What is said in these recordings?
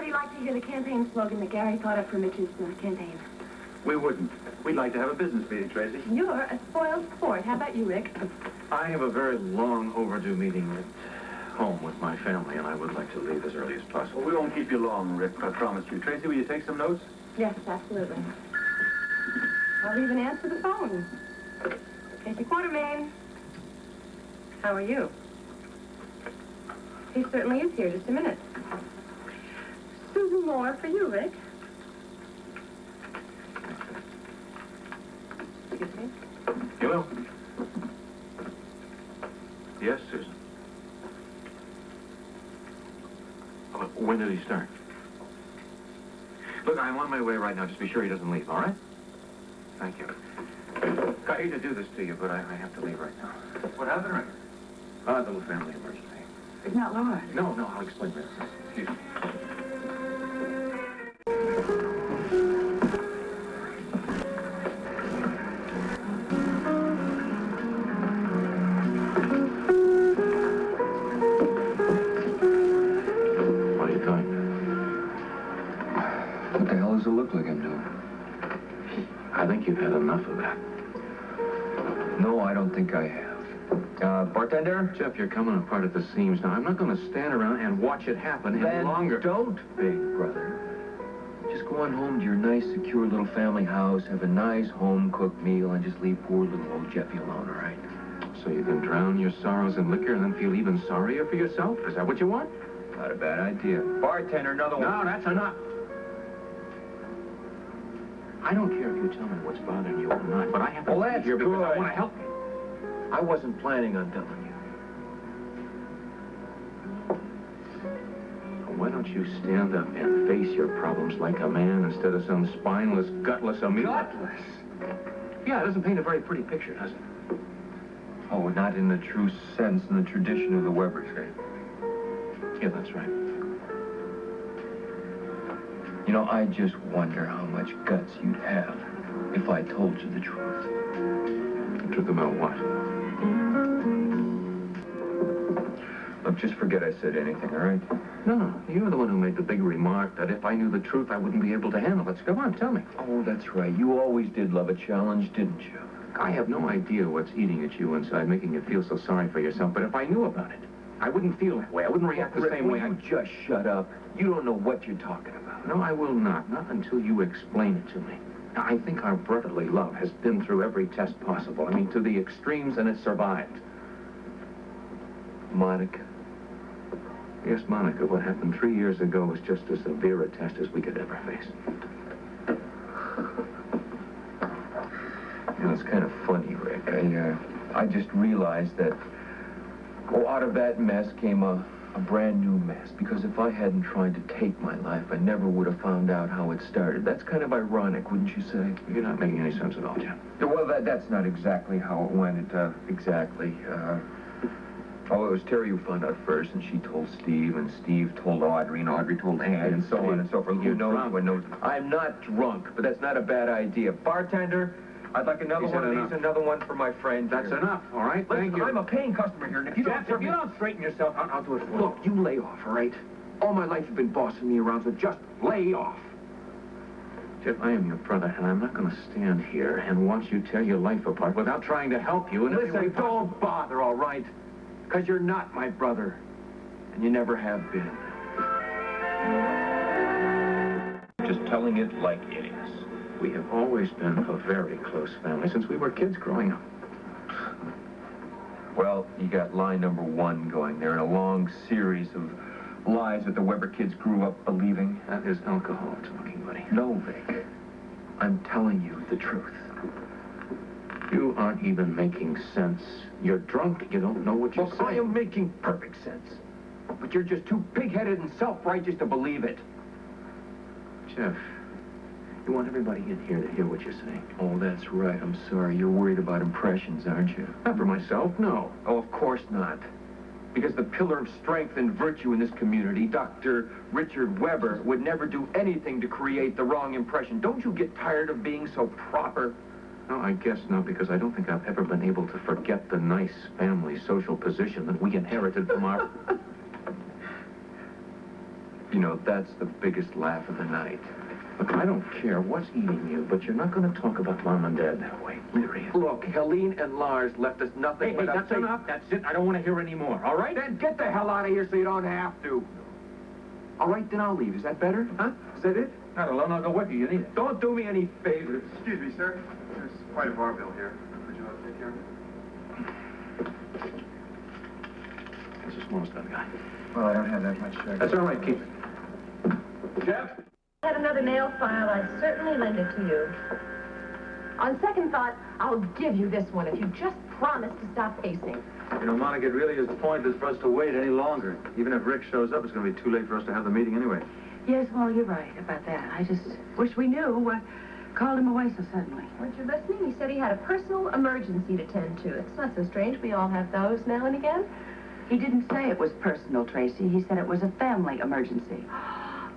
anybody like to hear the campaign slogan that Gary thought up for Mitch's campaign? We wouldn't. We'd like to have a business meeting, Tracy. You're a spoiled sport. How about you, Rick? I have a very long overdue meeting at home with my family, and I would like to leave as early as possible. Well, we won't keep you long, Rick, I promise you. Tracy, will you take some notes? Yes, absolutely. I'll even answer the phone. Casey Quartermain. How are you? He certainly is here. Just a minute. Susan Moore for you, Rick. Excuse me? You will. Yes, Susan. When did he start? Look, I'm on my way right now. Just be sure he doesn't leave, all right? Thank you. I hate to do this to you, but I have to leave right now. What happened, Rick? A little family emergency. It's not Laura. No, I'll explain later. Excuse me. What are you doing? What the hell does it look like I'm doing? I think you've had enough of that. No, I don't think I have. Bartender? Jeff, you're coming apart at the seams now. I'm not going to stand around and watch it happen any longer. Don't, big brother. Just go on home to your nice, secure little family house, have a nice home-cooked meal, and just leave poor little old Jeffy alone, all right? So you can drown your sorrows in liquor and then feel even sorrier for yourself? Is that what you want? Not a bad idea. Bartender, another one. No, that's enough. I don't care if you tell me what's bothering you or not, but I have to Well, be that's here because I good. want to help you. I wasn't planning on telling you. Why don't you stand up and face your problems like a man instead of some spineless, gutless amoeba? Gutless? Yeah, it doesn't paint a very pretty picture, does it? Oh, not in the true sense, in the tradition of the Webers, eh? Yeah, that's right. You know, I just wonder how much guts you'd have if I told you the truth. The truth about what? Look, just forget I said anything, all right? No, you're the one who made the big remark that if I knew the truth, I wouldn't be able to handle it. So come on, tell me. Oh, that's right. You always did love a challenge, didn't you? I have no idea what's eating at you inside, making you feel so sorry for yourself. But if I knew about it, I wouldn't feel that way. I wouldn't react the same way. Will you just shut up? You don't know what you're talking about. No, I will not. Not until you explain it to me. Now, I think our brotherly love has been through every test possible. I mean, to the extremes, and it survived. Monica? Yes, Monica, what happened 3 years ago was just as severe a test as we could ever face. You know, it's kind of funny, Rick. I just realized that, out of that mess came a brand new mess. Because if I hadn't tried to take my life, I never would have found out how it started. That's kind of ironic, wouldn't you say? You're not making any sense at all, Jim. Well, that's not exactly how it went. Exactly. It was Terry who found out first, and she told Steve, and Steve told Audrey, and Audrey told Ann, and so on and so forth. You're Who knows? drunk. Who knows? I'm not drunk, but that's not a bad idea. Bartender, I'd like another one of these, another one for my friend. That's enough, all right? Listen, Thank you. I'm a paying customer here, and if you Jeff, don't... if you don't straighten yourself out, I'll do it for you. Look, you lay off, all right? All my life you've been bossing me around, so just lay off. Jeff, I am your brother, and I'm not going to stand here and watch you tear your life apart without trying to help you in every way Listen, possible. don't bother, all right? Because you're not my brother, and you never have been. Just telling it like it is. We have always been a very close family since we were kids growing up. Well, you got lie number one going there in a long series of lies that the Weber kids grew up believing. That is alcohol talking, buddy. No, Vic. I'm telling you the truth. You aren't even making sense. You're drunk. You don't know what you're Well, saying. I am making perfect sense. But you're just too big-headed and self-righteous to believe it. Jeff, you want everybody in here to hear what you're saying. Oh, that's right. I'm sorry. You're worried about impressions, aren't you? Not for myself, no. Oh, of course not. Because the pillar of strength and virtue in this community, Dr. Richard Weber, would never do anything to create the wrong impression. Don't you get tired of being so proper? No, I guess not, because I don't think I've ever been able to forget the nice family social position that we inherited from our... You know, that's the biggest laugh of the night. Look, I don't care what's eating you, but you're not going to talk about Mom and Dad that way. Serious. Look, Helene and Lars left us nothing but that's enough. That's it. I don't want to hear any more, all right? Then get the hell out of here so you don't have to. All right, then I'll leave. Is that better? Huh? Is that it? Not alone. I'll go with you. You need it. Don't do me any favors. Excuse me, sir. There's quite a bar bill here. Would you like to take care of it? That's the smallest I've got. Well, I don't have that much. That's all right. Keep it. Jeff? Had another nail file, I'd certainly lend it to you. On second thought, I'll give you this one if you just promise to stop pacing. You know, Monica, it really is pointless for us to wait any longer. Even if Rick shows up, it's going to be too late for us to have the meeting anyway. Yes, well, you're right about that. I just wish we knew what called him away so suddenly. Weren't you listening? He said he had a personal emergency to tend to. It's not so strange. We all have those now and again. He didn't say it was personal, Tracy. He said it was a family emergency.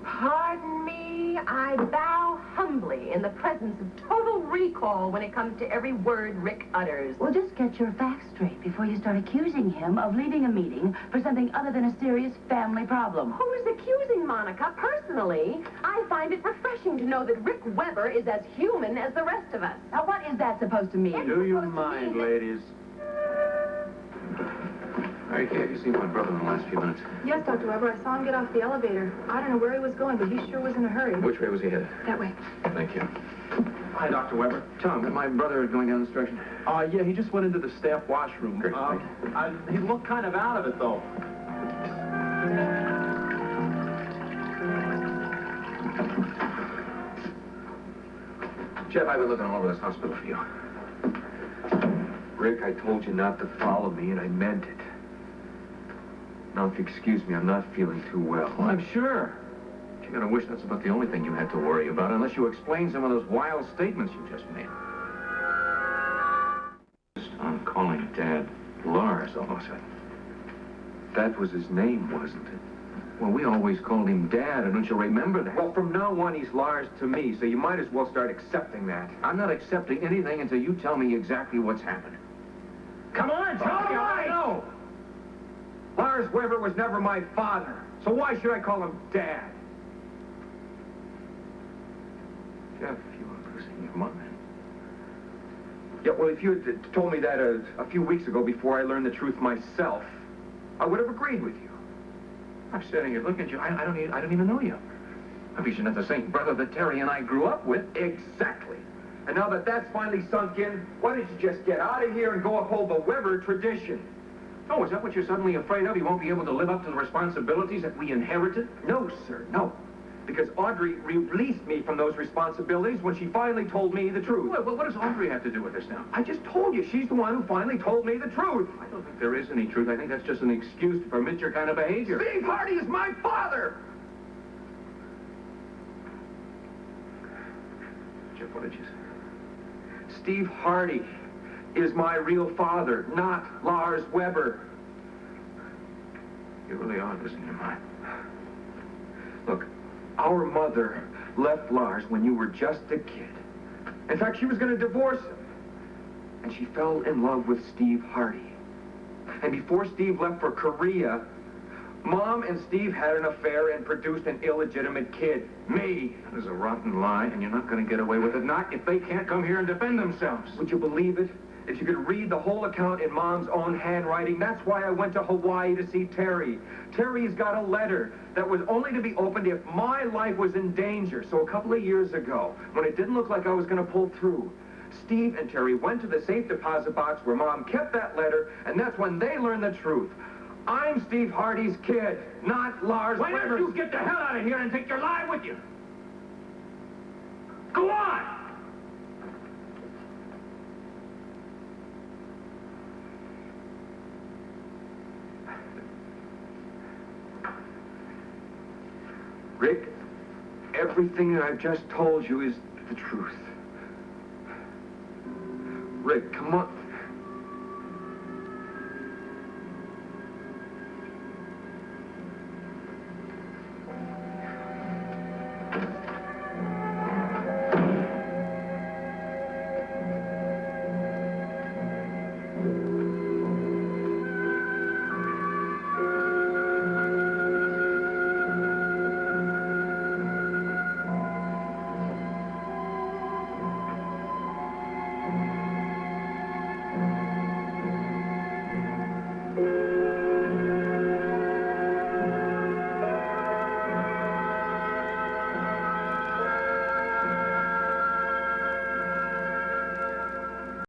Pardon me, I bow humbly in the presence of total recall when it comes to every word Rick utters. Well, just get your facts straight before you start accusing him of leaving a meeting for something other than a serious family problem. Who's accusing Monica? Personally, I find it refreshing to know that Rick Weber is as human as the rest of us. Now, what is that supposed to mean? Do you supposed to mind, mean that- ladies? Hey, have you seen my brother in the last few minutes? Yes, Dr. Weber, I saw him get off the elevator. I don't know where he was going, but he sure was in a hurry. Which way was he headed? That way. Thank you. Hi, Dr. Weber. Tom, my brother is going down this direction. Yeah, he just went into the staff washroom. Great, He looked kind of out of it, though. Jeff, I've been looking all over this hospital for you. Rick, I told you not to follow me, and I meant it. Now, if you excuse me, I'm not feeling too well. Well, I'm sure. You're going to wish that's about the only thing you had to worry about, unless you explain some of those wild statements you just made. I'm calling Dad Lars all of a sudden. That was his name, wasn't it? Well, we always called him Dad, and don't you remember that? Well, from now on, he's Lars to me, so you might as well start accepting that. I'm not accepting anything until you tell me exactly what's happened. Come on, tell me what I know! Lars Weber was never my father, so why should I call him Dad? Jeff, you are losing your mind. Yeah, well, if you had told me that a few weeks ago before I learned the truth myself, I would have agreed with you. I'm sitting here looking at you. I don't even know you. I bet you're not the same brother that Terry and I grew up with. Exactly. And now that that's finally sunk in, why don't you just get out of here and go uphold the Weber tradition? Oh, is that what you're suddenly afraid of? You won't be able to live up to the responsibilities that we inherited? No, sir, no. Because Audrey released me from those responsibilities when she finally told me the truth. Well, what does Audrey have to do with this now? I just told you, she's the one who finally told me the truth. I don't think there is any truth. I think that's just an excuse to permit your kind of behavior. Steve Hardy is my father! Jeff, what did you say? Steve Hardy is my real father, not Lars Weber. You really are losing your mind. Look, our mother left Lars when you were just a kid. In fact, she was going to divorce him. And she fell in love with Steve Hardy. And before Steve left for Korea, Mom and Steve had an affair and produced an illegitimate kid. Me. That is a rotten lie, and you're not going to get away with it. Not if they can't come here and defend themselves. Would you believe it? If you could read the whole account in Mom's own handwriting, that's why I went to Hawaii to see Terry. Terry's got a letter that was only to be opened if my life was in danger. So a couple of years ago, when it didn't look like I was going to pull through, Steve and Terry went to the safe deposit box where Mom kept that letter, and that's when they learned the truth. I'm Steve Hardy's kid, not Lars Why Weber's. don't you get the hell out of here and take your lie with you? Go on! Rick, everything that I've just told you is the truth. Rick, come on.